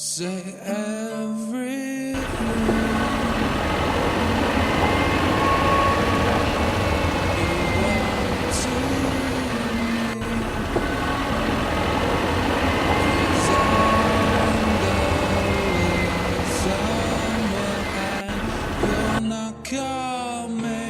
Say everything. Call me.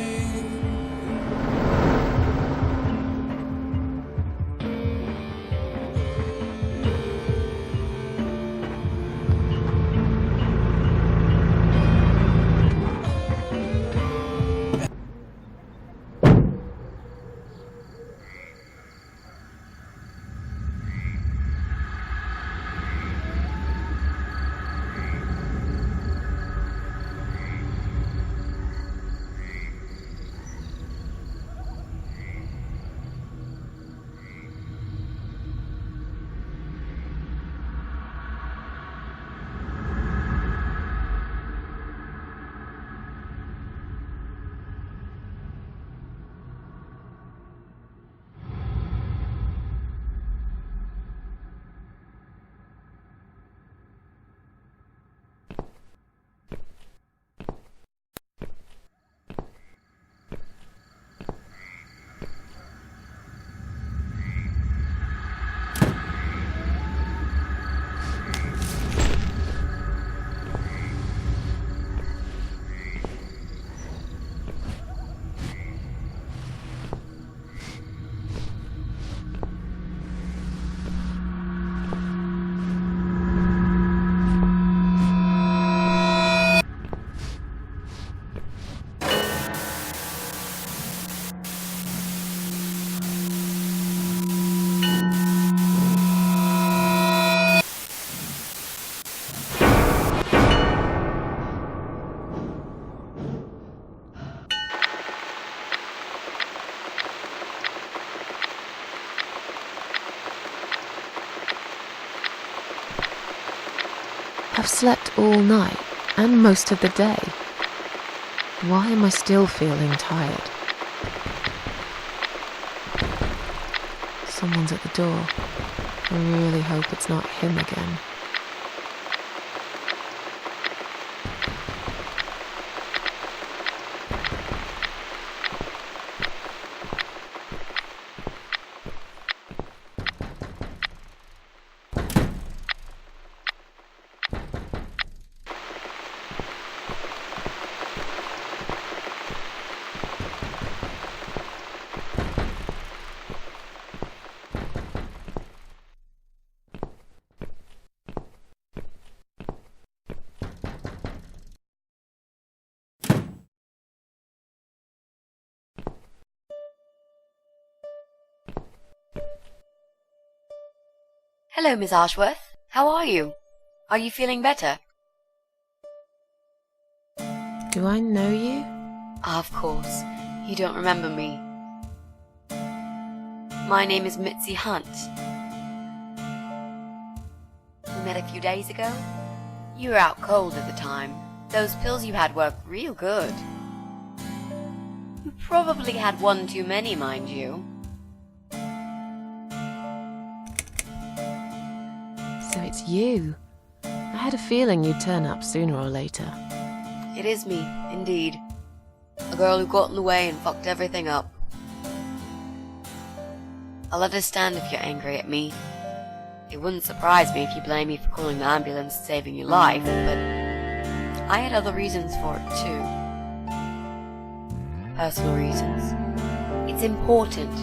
I've slept all night and most of the day. Why am I still feeling tired? Someone's at the door. I really hope it's not him again. Hello, Miss Ashworth. How are you? Are you feeling better? Do I know you? Of course. You don't remember me. My name is Mitzi Hunt. We met a few days ago. You were out cold at the time. Those pills you had worked real good. You probably had one too many, mind you. So it's you. I had a feeling you'd turn up sooner or later. It is me, indeed. A girl who got in the way and fucked everything up. I'll understand if you're angry at me. It wouldn't surprise me if you blame me for calling the ambulance and saving your life, but I had other reasons for it too. Personal reasons. It's important.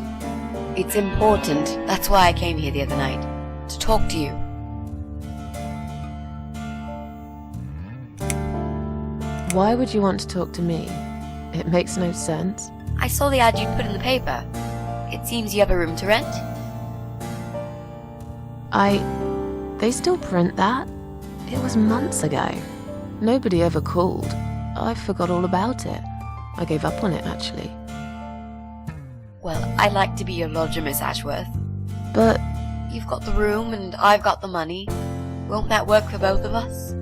It's important. That's why I came here the other night. To talk to you. Why would you want to talk to me? It makes no sense. I saw the ad you put in the paper. It seems you have a room to rent. They still print that? It was months ago. Nobody ever called. I forgot all about it. I gave up on it, actually. Well, I'd like to be your lodger, Miss Ashworth. But You've got the room and I've got the money. Won't that work for both of us?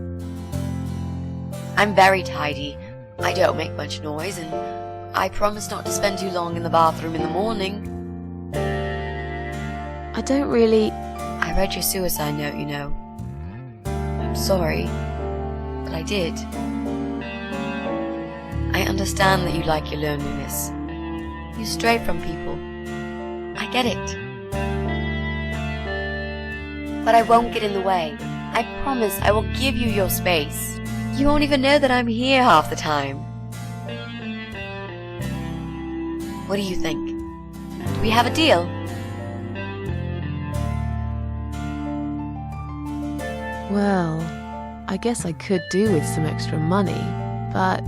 I'm very tidy. I don't make much noise, and I promise not to spend too long in the bathroom in the morning. I don't really... I read your suicide note, you know. I'm sorry, but I did. I understand that you like your loneliness. You stray from people. I get it. But I won't get in the way. I promise I will give you your space. You won't even know that I'm here half the time. What do you think? Do we have a deal? Well, I guess I could do with some extra money, but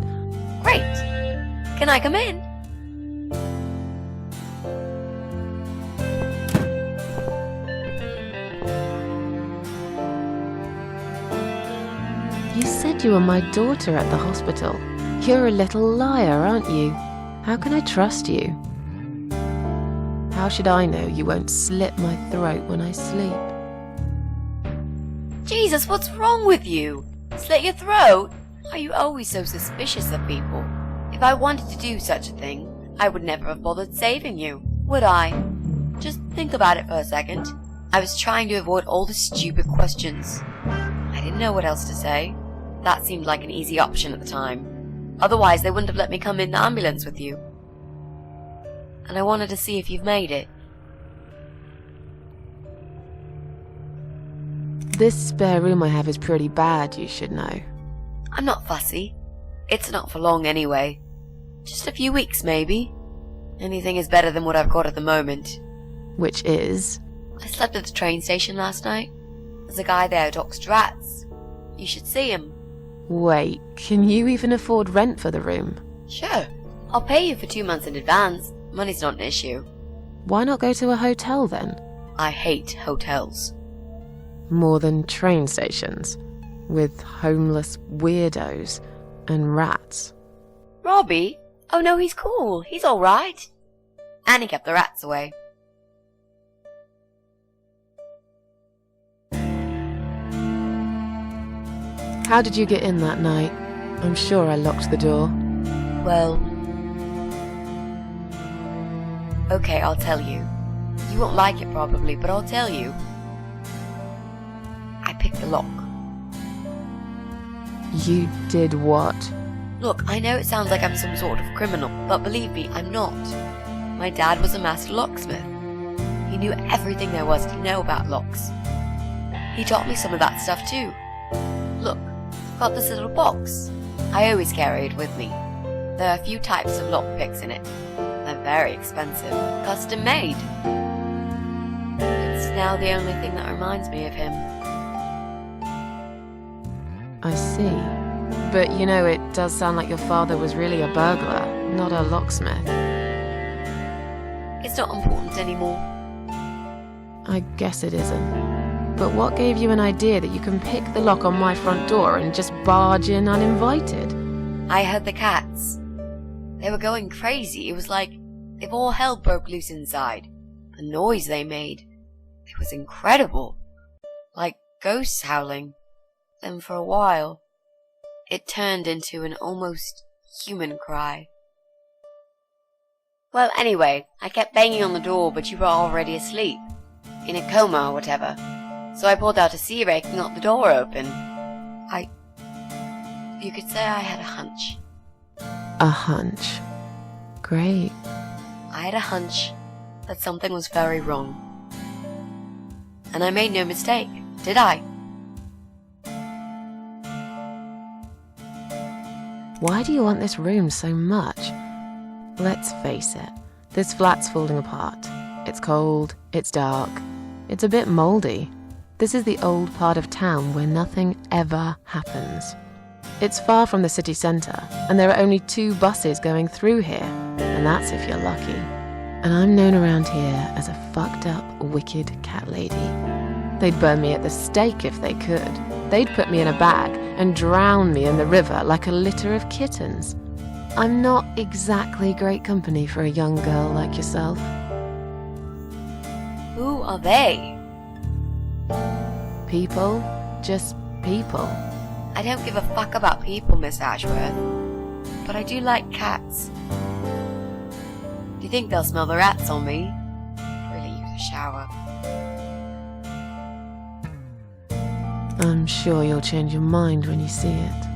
Great. Can I come in? you said you were my daughter at the hospital. You're a little liar, aren't you? How can I trust you? How should I know you won't slit my throat when I sleep? Jesus, what's wrong with you? Slit your throat? Are you always so suspicious of people? If I wanted to do such a thing, I would never have bothered saving you, would I? Just think about it for a second. I was trying to avoid all the stupid questions. I didn't know what else to say. That seemed like an easy option at the time. Otherwise, they wouldn't have let me come in the ambulance with you. And I wanted to see if you've made it. This spare room I have is pretty bad, you should know. I'm not fussy. It's not for long anyway. Just a few weeks, maybe. Anything is better than what I've got at the moment. Which is? I slept at the train station last night. There's a guy there who talks to rats. You should see him. Wait, can you even afford rent for the room? Sure. I'll pay you for 2 months in advance. Money's not an issue. Why not go to a hotel then? I hate hotels. More than train stations, with homeless weirdos and rats. Robbie? Oh no, he's cool. He's alright. And he kept the rats away. How did you get in that night? I'm sure I locked the door. Well... Okay, I'll tell you. You won't like it probably, but I'll tell you. I picked the lock. You did what? Look, I know it sounds like I'm some sort of criminal, but believe me, I'm not. My dad was a master locksmith. He knew everything there was to know about locks. He taught me some of that stuff too. Look, I've got this little box. I always carry it with me. There are a few types of lockpicks in it. They're very expensive, custom made. It's now the only thing that reminds me of him. I see. But you know, it does sound like your father was really a burglar, not a locksmith. It's not important anymore. I guess it isn't. But what gave you an idea that you can pick the lock on my front door and just barge in uninvited? I heard the cats. They were going crazy. It was like if all hell broke loose inside. The noise they made. It was incredible. Like ghosts howling. Then for a while, it turned into an almost human cry. Well, anyway, I kept banging on the door, but you were already asleep. In a coma or whatever. So I pulled out a sea rake and got the door open. You could say I had a hunch. A hunch. Great. I had a hunch that something was very wrong. And I made no mistake, did I? Why do you want this room so much? Let's face it, this flat's falling apart. It's cold, it's dark, it's a bit mouldy. This is the old part of town where nothing ever happens. It's far from the city centre, and there are only 2 buses going through here, and that's if you're lucky. And I'm known around here as a fucked up, wicked cat lady. They'd burn me at the stake if they could. They'd put me in a bag and drown me in the river like a litter of kittens. I'm not exactly great company for a young girl like yourself. Who are they? People, just people. I don't give a fuck about people, Miss Ashworth. But I do like cats. Do you think they'll smell the rats on me? Really use a shower. I'm sure you'll change your mind when you see it.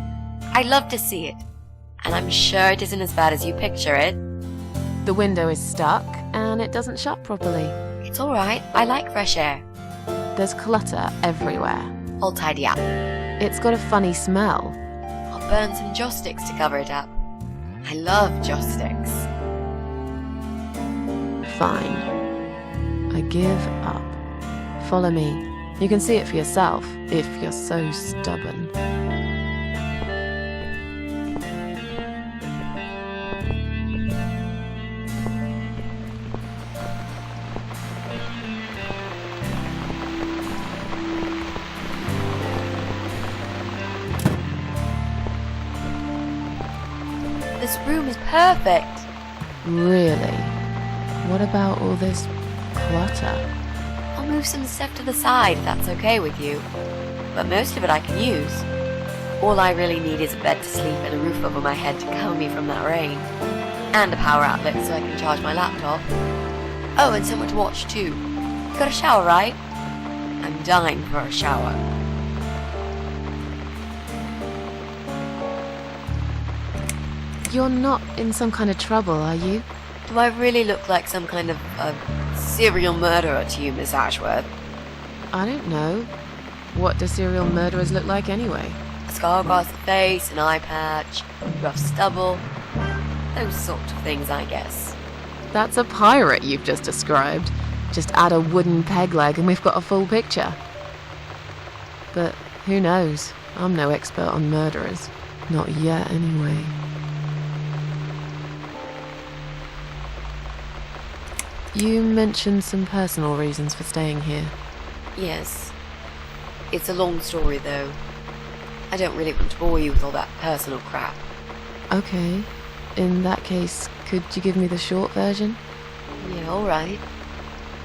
I'd love to see it. And I'm sure it isn't as bad as you picture it. The window is stuck and it doesn't shut properly. It's alright, I like fresh air. There's clutter everywhere. I'll tidy up. It's got a funny smell. I'll burn some joss sticks to cover it up. I love joss sticks. Fine. I give up. Follow me. You can see it for yourself, if you're so stubborn. This room is perfect. Really? What about all this clutter? I'll move some stuff to the side if that's okay with you. But most of it I can use. All I really need is a bed to sleep and a roof over my head to cover me from that rain. And a power outlet so I can charge my laptop. Oh, and someone to watch too. You got a shower, right? I'm dying for a shower. You're not in some kind of trouble, are you? Do I really look like some kind of serial murderer to you, Miss Ashworth? I don't know. What do serial murderers look like anyway? A scar across the face, an eye patch, rough stubble. Those sort of things, I guess. That's a pirate you've just described. Just add a wooden peg leg and we've got a full picture. But who knows? I'm no expert on murderers. Not yet, anyway. You mentioned some personal reasons for staying here. Yes. It's a long story, though. I don't really want to bore you with all that personal crap. Okay. In that case, could you give me the short version? Yeah, alright.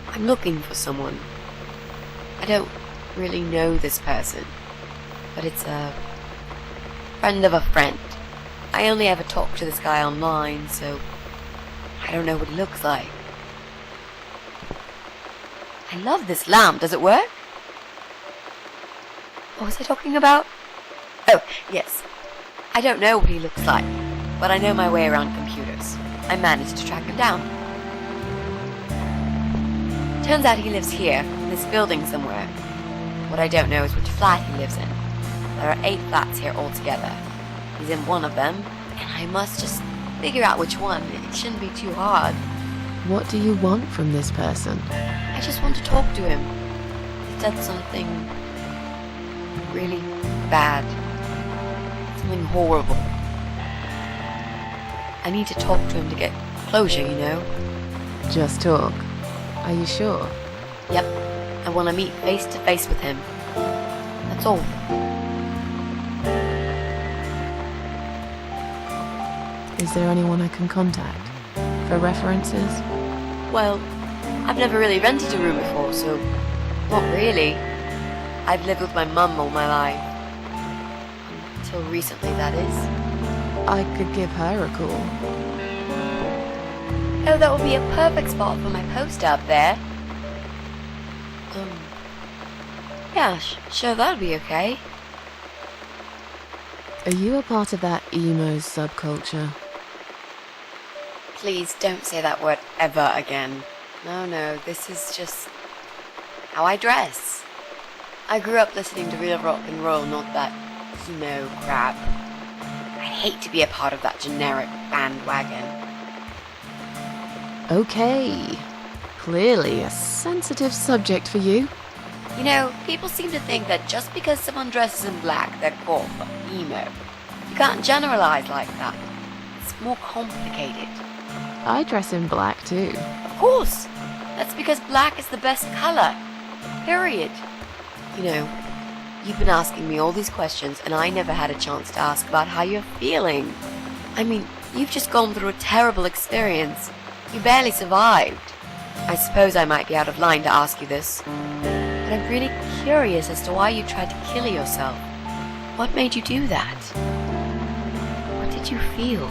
I'm looking for someone. I don't really know this person, but it's a friend of a friend. I only ever talk to this guy online, so I don't know what he looks like. I love this lamp. Does it work? What was I talking about? Oh, yes. I don't know what he looks like, but I know my way around computers. I managed to track him down. Turns out he lives here, in this building somewhere. What I don't know is which flat he lives in. There are 8 flats here altogether. He's in one of them, and I must just figure out which one. It shouldn't be too hard. What do you want from this person? I just want to talk to him. He said something really bad. Something horrible. I need to talk to him to get closure, you know? Just talk. Are you sure? Yep. I want to meet face to face with him. That's all. Is there anyone I can contact? For references? Well, I've never really rented a room before, so not really. I've lived with my mum all my life. Until recently, that is. I could give her a call. Oh, that would be a perfect spot for my poster up there. Yeah, sure, that'd be okay. Are you a part of that emo subculture? Please don't say that word ever again. No, this is just how I dress. I grew up listening to real rock and roll, not that emo crap. I hate to be a part of that generic bandwagon. Okay. Clearly a sensitive subject for you. You know, people seem to think that just because someone dresses in black, they're called emo. You can't generalize like that. It's more complicated. I dress in black too. Of course! That's because black is the best color. Period. You know, you've been asking me all these questions and I never had a chance to ask about how you're feeling. I mean, you've just gone through a terrible experience. You barely survived. I suppose I might be out of line to ask you this, but I'm really curious as to why you tried to kill yourself. What made you do that? What did you feel?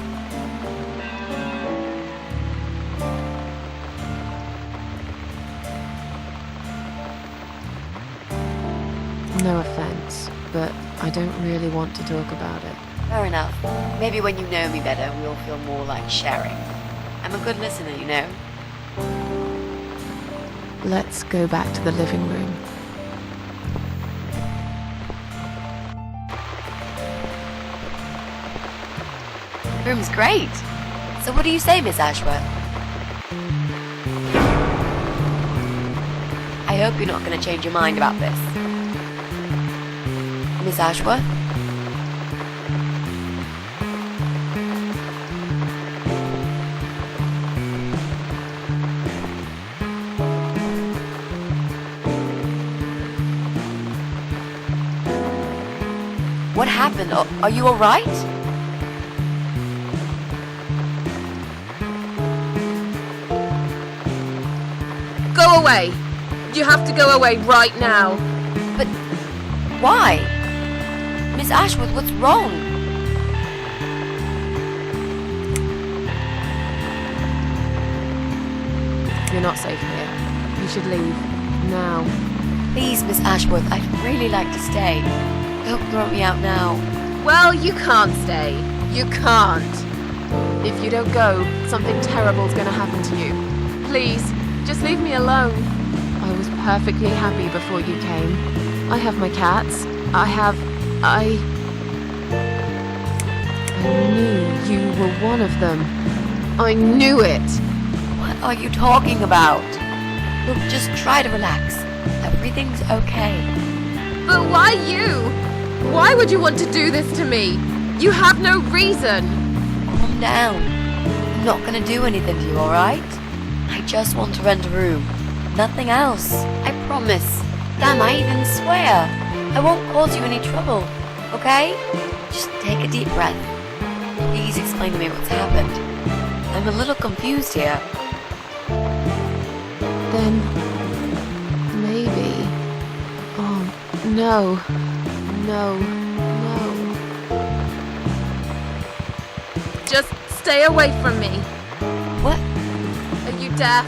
No offense, but I don't really want to talk about it. Fair enough. Maybe when you know me better, we'll feel more like sharing. I'm a good listener, you know. Let's go back to the living room. The room's great. So what do you say, Miss Ashworth? I hope you're not going to change your mind about this. Miss Ashworth? What happened? Are you alright? Go away! You have to go away right now. But why? Miss Ashworth, what's wrong? You're not safe here. You should leave. Now. Please, Miss Ashworth, I'd really like to stay. Don't throw me out now. Well, you can't stay. You can't. If you don't go, something terrible's gonna happen to you. Please, just leave me alone. I was perfectly happy before you came. I have my cats. I knew you were one of them. I knew it. What are you talking about? Look, just try to relax. Everything's okay. But why you? Why would you want to do this to me? You have no reason. Calm down. I'm not gonna do anything to you, alright? I just want to rent a room. Nothing else. I promise. Damn, I even swear. I won't cause you any trouble, okay? Just take a deep breath. Please explain to me what's happened. I'm a little confused here. Then maybe. Oh, no. No. Just stay away from me. What? Are you deaf?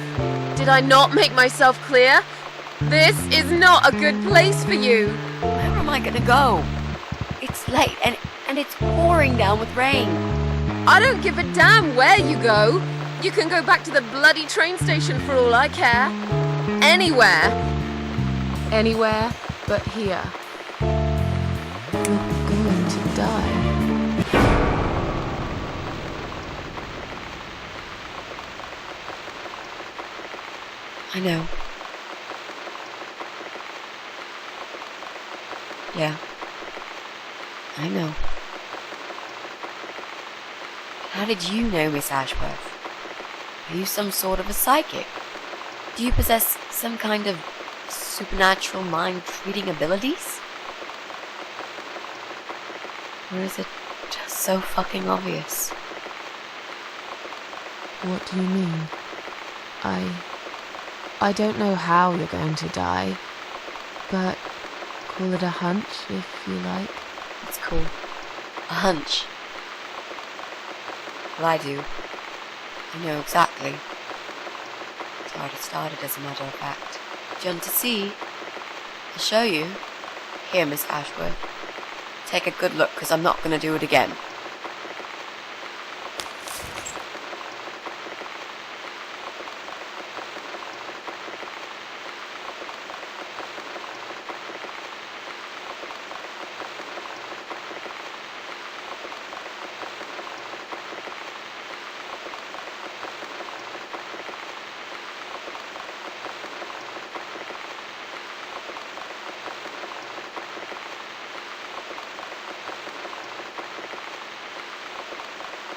Did I not make myself clear? This is not a good place for you. Where am I gonna go? It's late and it's pouring down with rain. I don't give a damn where you go. You can go back to the bloody train station for all I care. Anywhere. Anywhere but here. You're going to die. I know. Yeah. I know. How did you know, Miss Ashworth? Are you some sort of a psychic? Do you possess some kind of supernatural mind-reading abilities? Or is it just so fucking obvious? What do you mean? I don't know how you're going to die, but call it a hunch if you like. It's cool. A hunch. Well, I do. I know exactly. It's how it started, as a matter of fact. Do you want to see? I'll show you. Here, Miss Ashworth. Take a good look, because I'm not going to do it again.